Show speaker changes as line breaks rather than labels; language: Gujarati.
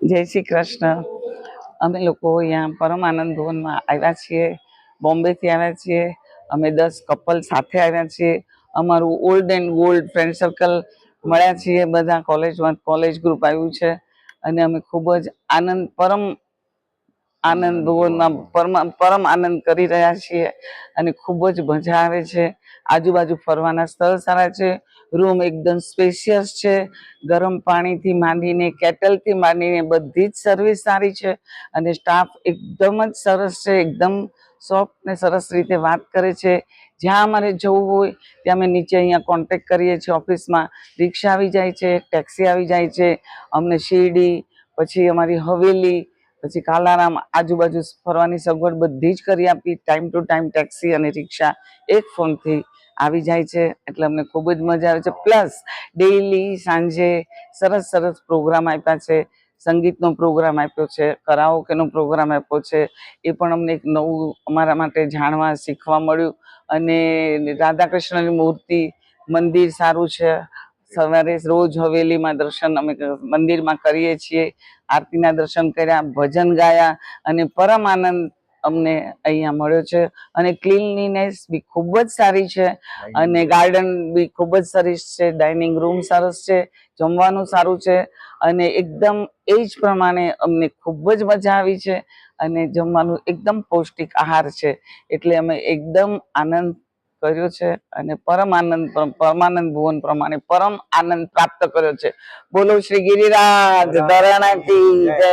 જય શ્રી કૃષ્ણ. અમે લોકો અહીંયા પરમ આનંદ ભવનમાં આવ્યા છીએ, બોમ્બેથી આવ્યા છીએ. અમે 10 કપલ સાથે આવ્યા છીએ. અમારું old and gold friend circle મળ્યા છીએ. બધા કોલેજ ગ્રુપ આવ્યું છે અને અમે ખૂબ જ આનંદ ભવનમાં પરમ આનંદ કરી રહ્યા છીએ અને ખૂબ જ મજા આવે છે. આજુબાજુ ફરવાના સ્થળ સારા છે, રૂમ એકદમ સ્પેશિયસ છે, ગરમ પાણીથી માંડીને કેટલથી માંડીને બધી જ સર્વિસ સારી છે અને સ્ટાફ એકદમ જ સરસ છે, એકદમ સોફ્ટ ને સરસ રીતે વાત કરે છે. જ્યાં અમારે જવું હોય ત્યાં અમે નીચે અહીંયા કોન્ટેક્ટ કરીએ છીએ, ઓફિસમાં રિક્ષા આવી જાય છે, ટેક્સી આવી જાય છે. અમને શિરડી, પછી અમારી હવેલી, પછી કાલારામ આજુબાજુ ફરવાની સગવડ બધી જ કરી આપી. ટાઈમ ટુ ટાઈમ ટેક્સી અને રિક્ષા એક ફોનથી આવી જાય છે, એટલે અમને ખૂબ જ મજા આવે છે. પ્લસ ડેઈલી સાંજે સરસ સરસ પ્રોગ્રામ આપ્યા છે. સંગીતનો પ્રોગ્રામ આપ્યો છે, કરાઓકેનો પ્રોગ્રામ આપ્યો છે. એ પણ અમને એક નવું અમારા માટે જાણવા શીખવા મળ્યું. અને રાધા કૃષ્ણની મૂર્તિ, મંદિર સારું છે. સવારે રોજ હવેલીમાં દર્શન અમે મંદિરમાં કરીએ છીએ. આરતીના દર્શન કર્યા, ભજન ગાયા અને પરમ આનંદ અમને અહીંયા મળ્યો છે. અને ક્લીનલીનેસ બી ખૂબ જ સારી છે અને ગાર્ડન બી ખૂબ જ સરસ છે. ડાઇનિંગ રૂમ સરસ છે, જમવાનું સારું છે અને એકદમ એ જ પ્રમાણે અમને ખૂબ જ મજા આવી છે અને જમવાનું એકદમ પૌષ્ટિક આહાર છે. એટલે અમે એકદમ આનંદ કર્યો છે અને પરમાનંદ ભુવન પ્રમાણે પરમ આનંદ પ્રાપ્ત કર્યો છે. બોલો શ્રી ગિરિરાજ ધરાણા કી જય.